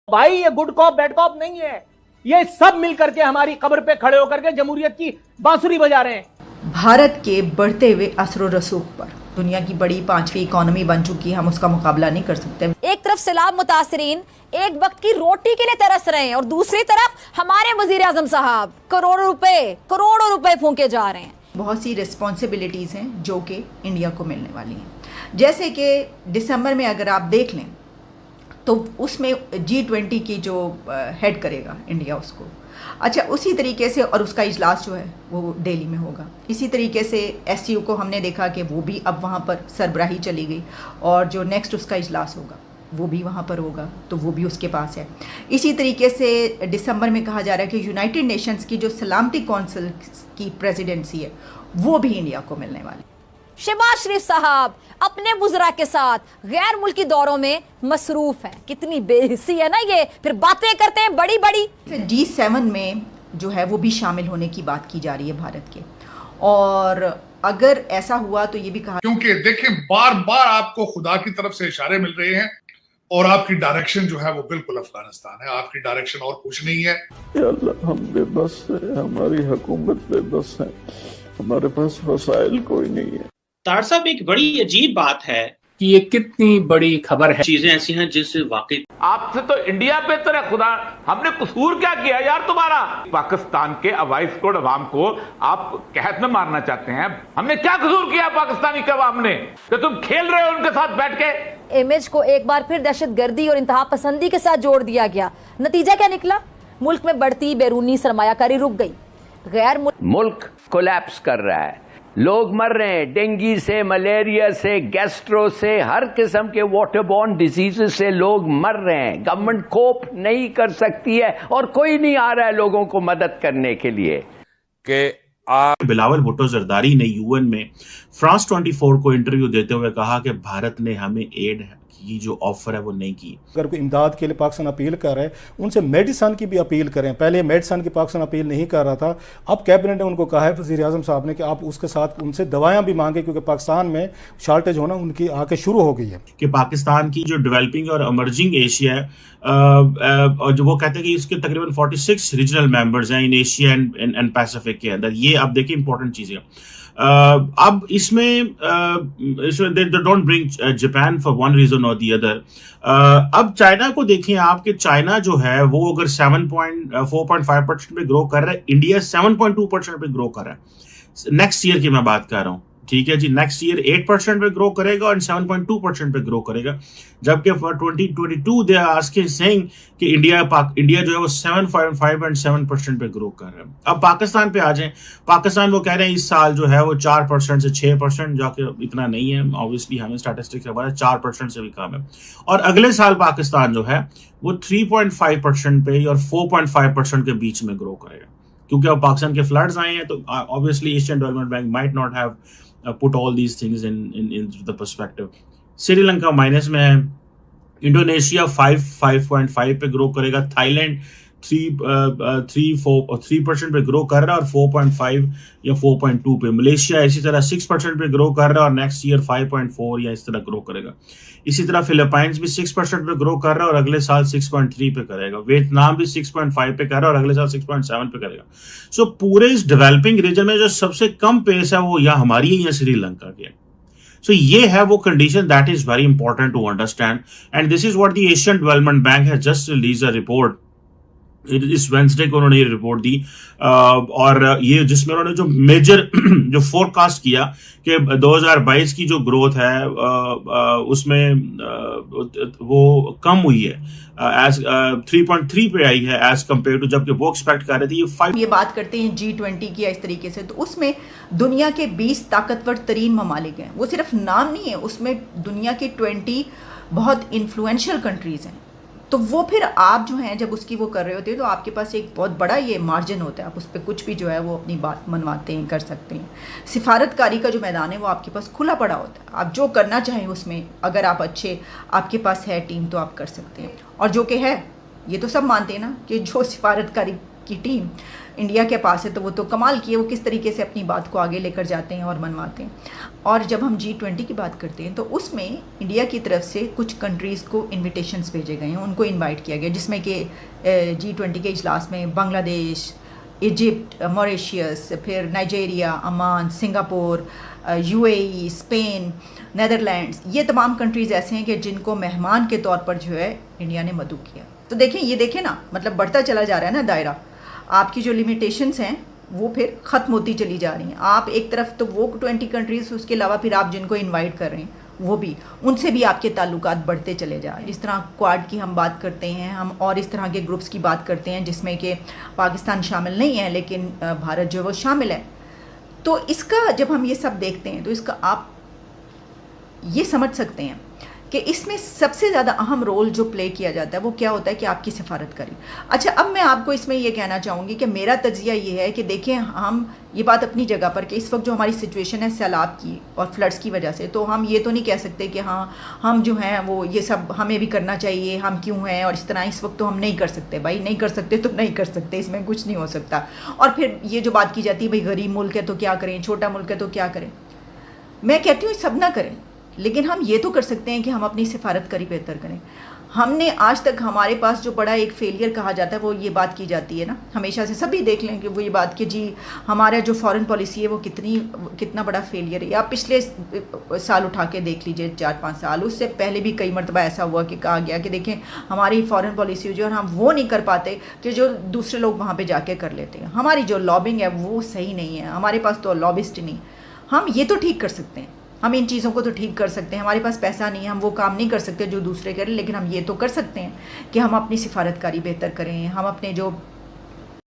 भाई ये good cop bad cop नहीं है, ये सब मिल करके हमारी कब्र पे खड़े होकर के जमहूरियत की बांसुरी बजा रहे हैं। भारत के बढ़ते हुए असर रसूख पर दुनिया की बड़ी 5वीं इकोनॉमी बन चुकी है, हम उसका मुकाबला नहीं कर सकते। एक तरफ सैलाब मुतासरीन एक वक्त की रोटी के लिए तरस रहे हैं और दूसरी तरफ हमारे वजीर आजम साहब करोड़ों रुपए फूंके जा रहे हैं। बहुत सी रिस्पॉन्सिबिलिटीज हैं जो कि इंडिया को मिलने वाली हैं, जैसे कि दिसंबर में अगर आप देख लें तो उसमें G20 की जो हेड करेगा इंडिया उसको, अच्छा उसी तरीके से, और उसका इजलास जो है वो दिल्ली में होगा। इसी तरीके से SCO को हमने देखा कि वो भी अब वहाँ पर सरबराही चली गई और जो नेक्स्ट उसका इजलास होगा वो भी वहाँ पर होगा, तो वो भी उसके पास है। इसी तरीके से दिसंबर में कहा जा रहा है कि यूनाइटेड नेशंस की जो सलामती कौंसिल की प्रेसिडेंसी है वो भी इंडिया को मिलने वाली। शहबाज शरीफ साहब अपने बुजरा के साथ गैर मुल्की दौरों में मसरूफ हैं। कितनी बेहिसी है ना ये, फिर बातें करते हैं बड़ी बड़ी। G7 में जो है वो भी शामिल होने की बात की जा रही है भारत के, और अगर ऐसा हुआ तो ये भी कहा, क्योंकि देखिए बार बार आपको खुदा की तरफ से इशारे मिल रहे हैं और आपकी डायरेक्शन जो है वो बिल्कुल अफगानिस्तान है, आपकी डायरेक्शन और कुछ नहीं है। अल्लाह हम बेबस है, हमारी हुकूमत बेबस है, हमारे पास वसाइल कोई नहीं है। तार साहब एक बड़ी अजीब बात है कि ये कितनी बड़ी खबर है। चीजें ऐसी हैं जिससे वाकई आपसे तो इंडिया बेहतर है। खुदा, हमने कसूर क्या किया यार तुम्हारा? पाकिस्तान के अवाइस कोड अवाम को आप कहत में मारना चाहते हैं। हमने क्या कसूर किया पाकिस्तानी के अवाम ने कि तुम खेल रहे हो उनके साथ बैठ के? इमेज को एक बार फिर दहशतगर्दी और इंतहा पसंदी के साथ जोड़ दिया गया। नतीजा क्या निकला? मुल्क में बढ़ती बैरूनी सरमायाकारी रुक गई। गैर मुल्क कोलैप्स कर रहा है, लोग मर रहे हैं डेंगू से, मलेरिया से, गैस्ट्रो से, हर किस्म के वाटरबॉर्न डिजीजेस से लोग मर रहे हैं। गवर्नमेंट कोप नहीं कर सकती है और कोई नहीं आ रहा है लोगों को मदद करने के लिए। बिलावल भुट्टो जरदारी ने यूएन में फ्रांस 24 को इंटरव्यू देते हुए कहा कि भारत ने हमें एड की जो ऑफर है वो नहीं की। अगर कोई इमदाद के लिए पाकिस्तान अपील कर रहा है, उनसे मेडिसन की भी अपील करें। पहले मेडिसन की पाकिस्तान अपील नहीं कर रहा था, अब कैबिनेट ने उनको कहा है वज़ीर आज़म साहब ने कि आप उसके साथ उनसे दवाएं भी मांगे, क्योंकि पाकिस्तान में शॉर्टेज होना उनकी आके शुरू हो गई है। कि पाकिस्तान की जो डेवलपिंग और इमर्जिंग एशिया है, और जो वो कहते हैं कि इसके तकरीबन 46 रीजनल मेंबर्स हैं इन एशिया एंड पैसिफिक के अंदर। ये आप देखिए इंपॉर्टेंट चीजें। अब इसमें they don't bring Japan for one reason और दी अदर। अब चाइना को देखिए आप कि चाइना जो है वो अगर 4.5% पे ग्रो कर रहा है, इंडिया 7.2% पे ग्रो कर रहा है। नेक्स्ट ईयर की मैं बात कर रहा हूँ, ठीक है जी। नेक्स्ट ईयर 8% पे ग्रो करेगा और 7.2% पे ग्रो करेगा, जबकि for 2022 they are asking saying कि इंडिया जो है वो 7.5 और 7% पे ग्रो कर रहा है। अब पाकिस्तान पे आ जाएं, पाकिस्तान वो कह रहे हैं इस साल जो है वो 4% से 6%, जो कि इतना नहीं है, ऑब्वियसली हमें स्टैटिस्टिक्स के बारे में 4% से भी कम है। और अगले साल पाकिस्तान जो है वो 3.5% पे और 4.5% के बीच में ग्रो करेगा, क्योंकि अब पाकिस्तान के फ्लड्स आए हैं। तो obviously Asian development bank might not have put all these things into the perspective. Sri Lanka minus में है, इंडोनेशिया 5.5 पे ग्रो करेगा, थाईलैंड 3% पे ग्रो कर रहा है और 4.5 या 4.2 पे, मलेशिया इसी तरह 6% पे ग्रो कर रहा है और नेक्स्ट ईयर 5.4 या इस तरह ग्रो करेगा। इसी तरह फिलीपाइंस भी 6% पे ग्रो कर रहा है और अगले साल 6.3 पे करेगा। वियतनाम भी 6.5 पे कर रहा है और अगले साल 6.7 पे करेगा। सो पूरे इस डेवलपिंग रीजन में जो सबसे कम पेस है वो या हमारी है या श्रीलंका की है। So ये है वो condition that is very important to understand, and this is what the Asian Development Bank has just released a report. इस वेंसडे को उन्होंने ये रिपोर्ट दी, और ये जिसमें उन्होंने जो मेजर जो फोरकास्ट किया कि 2022 की जो ग्रोथ है उसमें वो कम हुई है, एज 3.3 पे आई है एज कम्पेयर टू, जबकि वो एक्सपेक्ट कर रहे थे ये 5। ये बात करते हैं G20 की इस तरीके से, तो उसमें दुनिया के 20 ताकतवर तरीन ममालिक हैं। वो सिर्फ नाम नहीं है, उसमें दुनिया की 20 बहुत इन्फ्लुएंशियल कंट्रीज हैं। तो वो फिर आप जो हैं जब उसकी वो कर रहे होते हैं तो आपके पास एक बहुत बड़ा ये मार्जिन होता है, आप उस पर कुछ भी जो है वो अपनी बात मनवाते हैं, कर सकते हैं। सिफारतकारी का जो मैदान है वो आपके पास खुला पड़ा होता है, आप जो करना चाहें उसमें, अगर आप अच्छे आपके पास है टीम तो आप कर सकते हैं। और जो कि है, ये तो सब मानते हैं ना कि जो सिफारतकारी की टीम इंडिया के पास है तो वो तो कमाल किए, वो किस तरीके से अपनी बात को आगे लेकर जाते हैं और मनवाते हैं। और जब हम G20 की बात करते हैं तो उसमें इंडिया की तरफ से कुछ कंट्रीज़ को इन्विटेशंस भेजे गए हैं, उनको इनवाइट किया गया, जिसमें कि G20 के इजलास में बांग्लादेश, इजिप्ट, मॉरिशियस, फिर नाइजीरिया, अमान, सिंगापुर, UAE, स्पेन, नेदरलैंड्स, ये तमाम कंट्रीज़ ऐसे हैं कि जिनको मेहमान के तौर पर जो है इंडिया ने मदऊ किया। तो देखें, ये देखें ना, मतलब बढ़ता चला जा रहा है ना दायरा, आपकी जो लिमिटेशंस हैं वो फिर ख़त्म होती चली जा रही हैं। आप एक तरफ तो वो 20 कंट्रीज़, उसके अलावा फिर आप जिनको इनवाइट कर रहे हैं वो भी, उनसे भी आपके ताल्लुकात बढ़ते चले जा रहे हैं। इस तरह क्वाड की हम बात करते हैं, हम और इस तरह के ग्रुप्स की बात करते हैं जिसमें कि पाकिस्तान शामिल नहीं है लेकिन भारत जो है वो शामिल है। तो इसका जब हम ये सब देखते हैं तो इसका आप ये समझ सकते हैं कि इसमें सबसे ज़्यादा अहम रोल जो प्ले किया जाता है वो क्या होता है कि आपकी सिफारत करी। अच्छा, अब मैं आपको इसमें ये कहना चाहूँगी कि मेरा तज्जिया ये है कि देखें, हम ये बात अपनी जगह पर कि इस वक्त जो हमारी सिचुएशन है सैलाब की और फ्लड्स की वजह से, तो हम ये तो नहीं कह सकते कि हाँ हम जो हैं वो ये सब हमें भी करना चाहिए, हम क्यों हैं और इस तरह, इस वक्त तो हम नहीं कर सकते। भाई नहीं कर सकते तो नहीं कर सकते, इसमें कुछ नहीं हो सकता। और फिर ये जो बात की जाती है भाई गरीब मुल्क है तो क्या करें, छोटा मुल्क है तो क्या करें, मैं कहती हूँ सब ना करें, लेकिन हम ये तो कर सकते हैं कि हम अपनी सिफारतकारी बेहतर करें। हमने आज तक, हमारे पास जो बड़ा एक फेलियर कहा जाता है वो ये बात की जाती है ना हमेशा से, सभी देख लें कि वो ये बात कि जी हमारा जो फॉरेन पॉलिसी है वो कितना बड़ा फेलियर है। आप पिछले साल उठा के देख लीजिए, 4-5 साल, उससे पहले भी कई मरतबा ऐसा हुआ कि कहा गया कि देखें हमारी फॉरेन पॉलिसी जो है हम वो नहीं कर पाते कि जो दूसरे लोग वहाँ पर जाके कर लेते हैं। हमारी जो लॉबिंग है वो सही नहीं है, हमारे पास तो लॉबिस्ट नहीं। हम ये तो ठीक कर सकते हैं, हम इन चीज़ों को तो ठीक कर सकते हैं, हमारे पास पैसा नहीं है, हम वो काम नहीं कर सकते जो दूसरे करें, लेकिन हम ये तो कर सकते हैं कि हम अपनी सिफारतकारी बेहतर करें, हम अपने जो